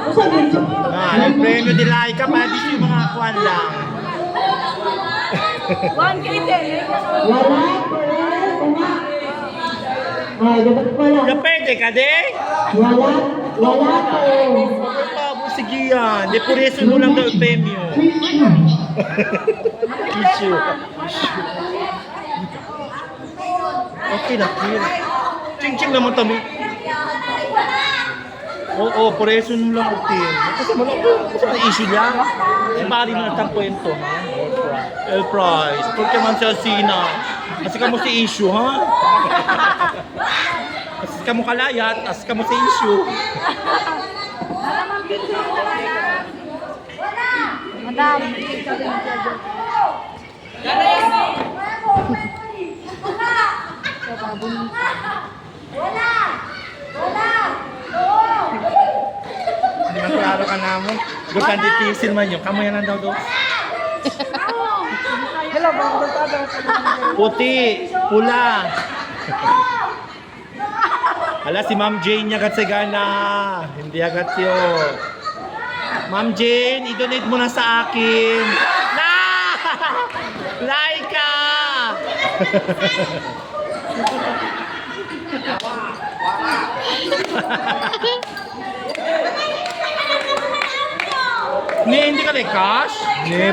Ang premyo ni Laika, pwede yung mga kwan lang. 1K din. Wala. Ay, dapat pala. Pwede ka, de? Wala. Wala po. Sige yan. De, pureso mo lang daw yung premyo. Issue. Okay na, clear. Ching-ching naman kami. Oo, pureso mo lang okay. Kasi issue lang. Si Pari na nagtang kwento, ha? El price. Porque man siya sina. Kasi ka mo si issue, ha? Kasi ka mo kalayat, kasi ka mo si issue. Madam. Hindi man klaro ka na mo. Gusto ang ditisil man yun. Kamu yan lang daw doon. Hello, bang Puti, pula. Hala, si Ma'am Jane niya agad sigana. Hindi agad yun. Ma'am Jane, i-donate mo na sa akin. Na! Laika! Ni, hindi ka na cash? Ni,